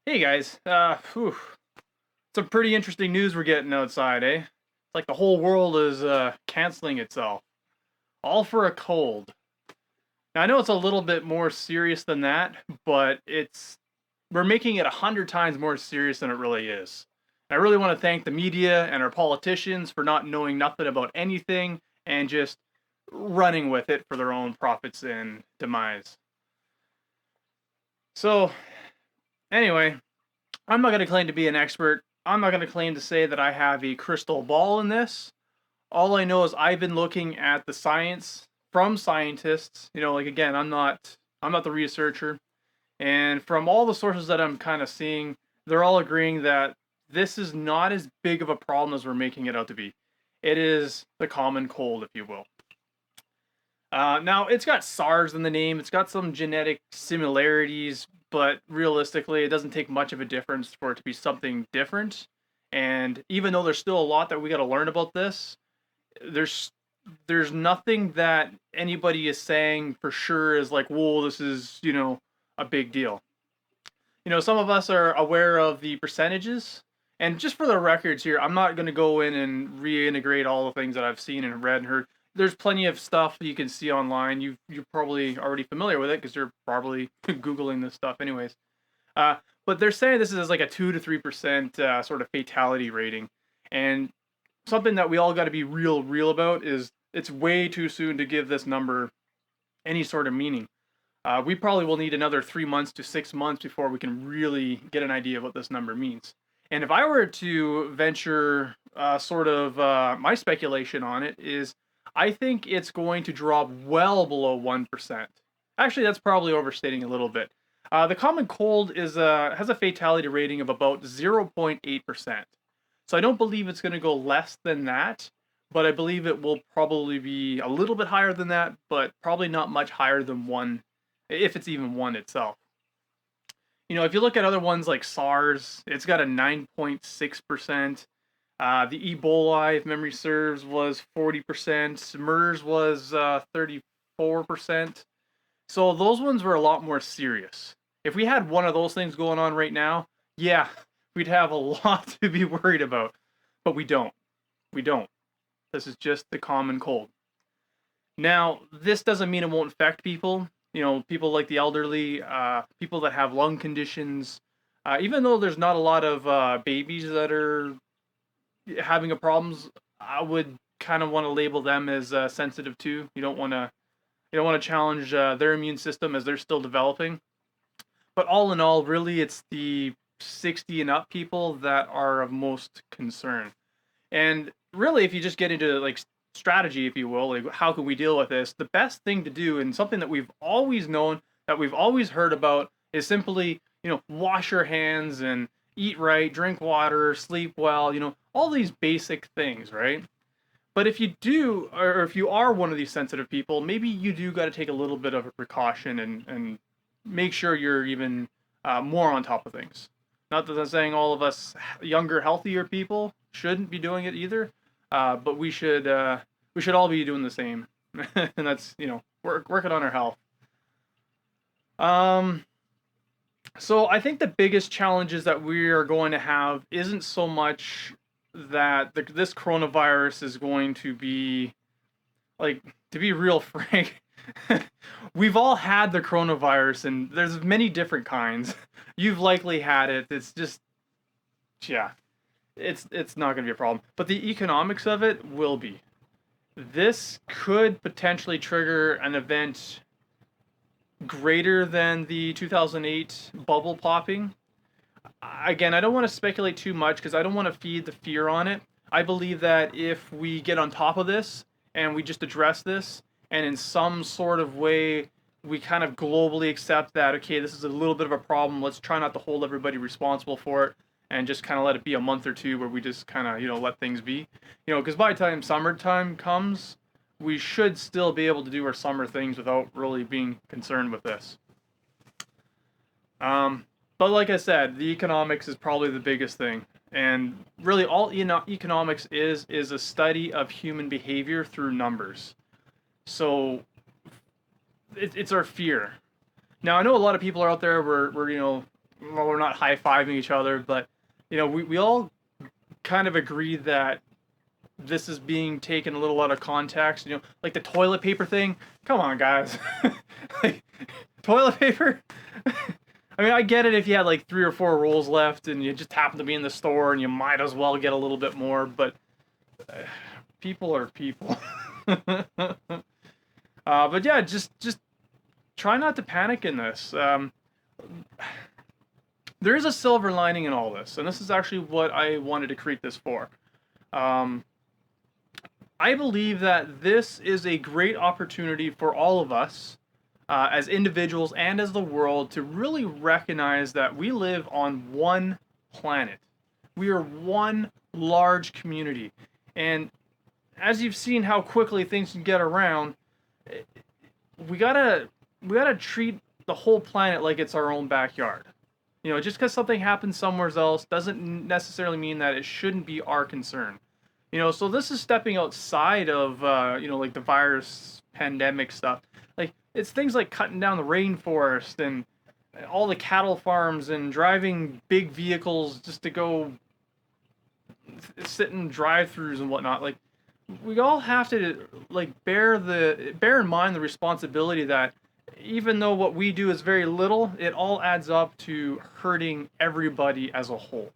Hey guys, some pretty interesting news we're getting outside, eh? It's like the whole world is canceling itself, all for a cold. Now I know it's a little bit more serious than that, but we're making it 100 times more serious than it really is. I really want to thank the media and our politicians for not knowing nothing about anything and just running with it for their own profits and demise. So anyway, I'm not going to claim to be an expert. I'm not going to claim to say that I have a crystal ball in this. All I know is I've been looking at the science from scientists. Like again, I'm not the researcher, and from all the sources that I'm kind of seeing, they're all agreeing that this is not as big of a problem as we're making it out to be. It is the common cold, if you will. Now, it's got SARS in the name. It's got some genetic similarities, but realistically, it doesn't take much of a difference for it to be something different. And even though there's still a lot that we got to learn about this, there's there's nothing that anybody is saying for sure is like, whoa, this is a big deal. Some of us are aware of the percentages, and just for the records here, I'm not going to go in and reintegrate all the things that I've seen and read and heard. There's plenty of stuff you can see online. You're probably already familiar with it because you're probably googling this stuff anyways. But they're saying this is like a 2 to 3% sort of fatality rating, and something that we all got to be real about is it's way too soon to give this number any sort of meaning. We probably will need another 3 months to 6 months before we can really get an idea of what this number means. And if I were to venture my speculation on it is I think it's going to drop well below 1%. Actually, that's probably overstating a little bit. The common cold has a fatality rating of about 0.8%. So I don't believe it's going to go less than that, but I believe it will probably be a little bit higher than that, but probably not much higher than one, if it's even one itself. If you look at other ones like SARS, it's got a 9.6%. The Ebola, if memory serves, was 40%. MERS was 34%. So those ones were a lot more serious. If we had one of those things going on right now, yeah, we'd have a lot to be worried about. But we don't. We don't. This is just the common cold. Now, this doesn't mean it won't affect people. People like the elderly, people that have lung conditions. Even though there's not a lot of babies that are having a problems, I would kind of want to label them as sensitive too. You don't want to challenge their immune system as they're still developing. But all in all, really, it's the 60 and up people that are of most concern. And really, if you just get into like strategy, if you will, like how can we deal with this? The best thing to do, and something that we've always known, that we've always heard about, is simply, wash your hands and eat right, drink water, sleep well, all these basic things, right? But if you do, or if you are one of these sensitive people, maybe you do got to take a little bit of a precaution and make sure you're even more on top of things. Not that I'm saying all of us younger, healthier people shouldn't be doing it either, but we should all be doing the same, and that's working on our health. Um, so I think the biggest challenges that we are going to have isn't so much that this coronavirus is going to be like, to be real frank, we've all had the coronavirus, and there's many different kinds. You've likely had it. It's just, yeah, it's not going to be a problem. But the economics of it will be. This could potentially trigger an event greater than the 2008 bubble popping. Again, I don't want to speculate too much because I don't want to feed the fear on it. I believe that if we get on top of this and we just address this, and in some sort of way we kind of globally accept that, okay, this is a little bit of a problem, let's try not to hold everybody responsible for it and just kind of let it be a month or two where we just kind of, let things be. Because by the time summertime comes, we should still be able to do our summer things without really being concerned with this. Um, but like I said, the economics is probably the biggest thing. And really, all economics is a study of human behavior through numbers. So it's our fear. Now, I know a lot of people are out there where well, we're not high-fiving each other, but we all kind of agree that this is being taken a little out of context. Like the toilet paper thing. Come on, guys. Like, toilet paper. I mean, I get it if you had like 3 or 4 rolls left and you just happen to be in the store and you might as well get a little bit more, but people are people. But yeah, just try not to panic in this. There is a silver lining in all this, and this is actually what I wanted to create this for. Um, I believe that this is a great opportunity for all of us, as individuals and as the world, to really recognize that we live on one planet. We are one large community. And as you've seen how quickly things can get around, we gotta treat the whole planet like it's our own backyard. Just because something happens somewhere else doesn't necessarily mean that it shouldn't be our concern. So this is stepping outside of like the virus pandemic stuff. Like, it's things like cutting down the rainforest and all the cattle farms and driving big vehicles just to go sit in drive-throughs and whatnot. Like, we all have to like bear in mind the responsibility that even though what we do is very little, it all adds up to hurting everybody as a whole.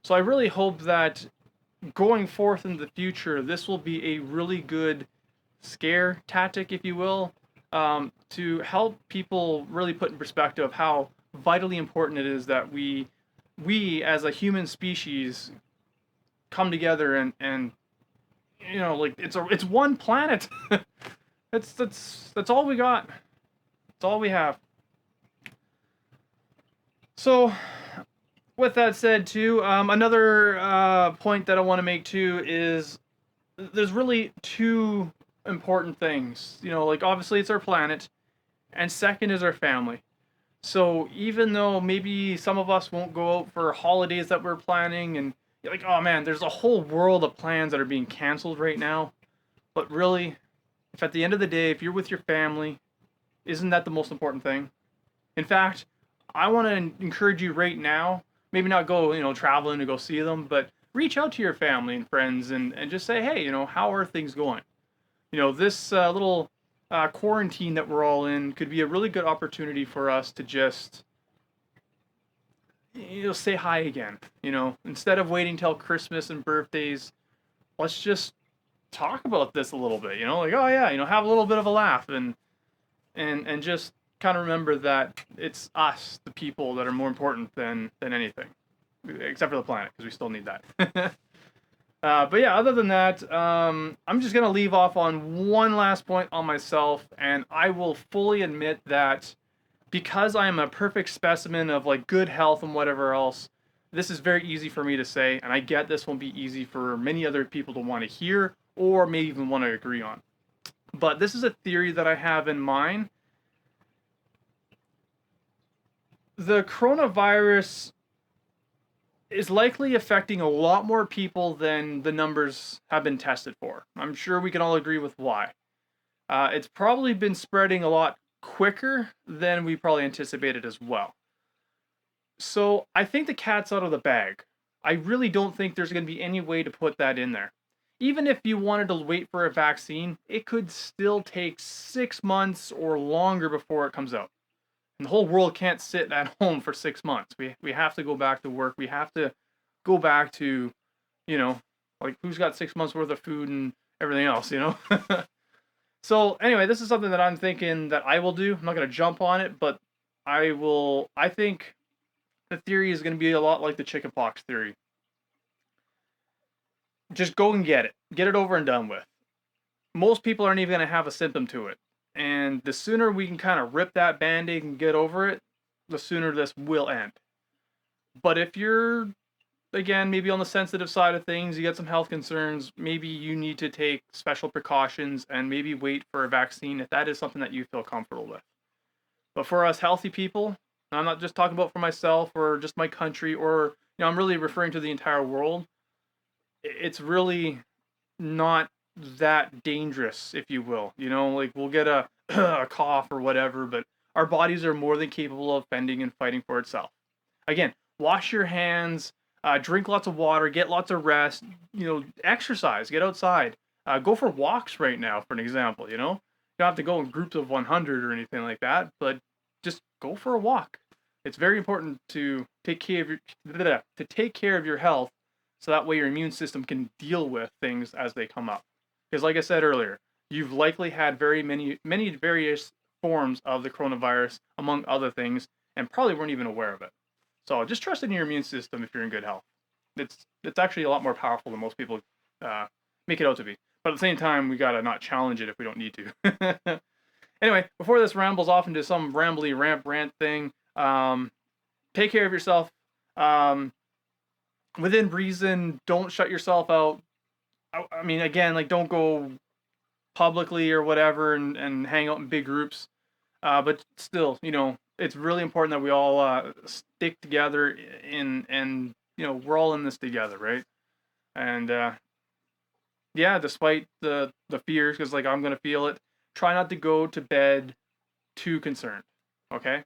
So I really hope that going forth in the future, this will be a really good scare tactic, if you will, to help people really put in perspective how vitally important it is that we as a human species come together and like it's one planet. That's all we got. That's all we have. So, with that said, too, another point that I want to make too is there's really two important things. Like, obviously it's our planet, and second is our family. So even though maybe some of us won't go out for holidays that we're planning, and you're like, oh man, there's a whole world of plans that are being canceled right now. But really, if at the end of the day, if you're with your family, isn't that the most important thing? In fact, I want to encourage you right now, maybe not go, traveling to go see them, but reach out to your family and friends and just say, hey, how are things going? This little quarantine that we're all in could be a really good opportunity for us to just, say hi again. Instead of waiting till Christmas and birthdays, let's just talk about this a little bit. Like, oh yeah, have a little bit of a laugh and just kind of remember that it's us, the people, that are more important than anything, except for the planet, because we still need that. But yeah, other than that, I'm just gonna leave off on one last point on myself, and I will fully admit that because I am a perfect specimen of like good health and whatever else, this is very easy for me to say, and I get this won't be easy for many other people to want to hear or maybe even want to agree on. But this is a theory that I have in mind. The coronavirus is likely affecting a lot more people than the numbers have been tested for. I'm sure we can all agree with why. It's probably been spreading a lot quicker than we probably anticipated as well. So I think the cat's out of the bag. I really don't think there's going to be any way to put that in there. Even if you wanted to wait for a vaccine, it could still take 6 months or longer before it comes out. And the whole world can't sit at home for 6 months. We have to go back to work. We have to go back to, like, who's got 6 months worth of food and everything else. So anyway, this is something that I'm thinking that I will do. I'm not going to jump on it, but I think the theory is going to be a lot like the chicken pox theory. Just go and get it. Get it over and done with. Most people aren't even going to have a symptom to it. And the sooner we can kind of rip that band-aid and get over it, the sooner this will end. But if you're, again, maybe on the sensitive side of things, you get some health concerns, maybe you need to take special precautions and maybe wait for a vaccine if that is something that you feel comfortable with. But for us healthy people, and I'm not just talking about for myself or just my country, or, I'm really referring to the entire world, it's really not that dangerous, if you will. Like, we'll get a cough or whatever, but our bodies are more than capable of fending and fighting for itself. Again, wash your hands, drink lots of water, get lots of rest, exercise, get outside. Go for walks right now, for an example, you know? You don't have to go in groups of 100 or anything like that, but just go for a walk. It's very important to take care of your health, so that way your immune system can deal with things as they come up. Because like I said earlier, you've likely had very many various forms of the coronavirus, among other things, and probably weren't even aware of it. So just trust in your immune system if you're in good health. It's actually a lot more powerful than most people uh, make it out to be. But at the same time, we gotta not challenge it if we don't need to. Anyway, before this rambles off into some rambly rant thing, take care of yourself. Um, Within reason, don't shut yourself out. I mean, again, like, don't go publicly or whatever and hang out in big groups. But still, it's really important that we all stick together and we're all in this together, right? And yeah, despite the fears, because like I'm gonna feel it, try not to go to bed too concerned. Okay,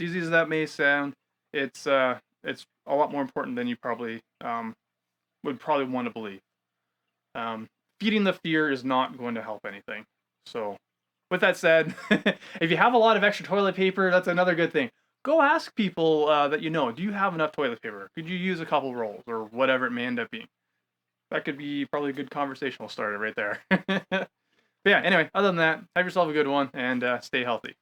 as easy as that may sound, it's a lot more important than you probably would probably want to believe. Um, Feeding the fear is not going to help anything. So, with that said, if you have a lot of extra toilet paper, that's another good thing. Go ask people that you know, do you have enough toilet paper? Could you use a couple rolls or whatever it may end up being? That could be probably a good conversational starter right there. But yeah, anyway, other than that, have yourself a good one and stay healthy.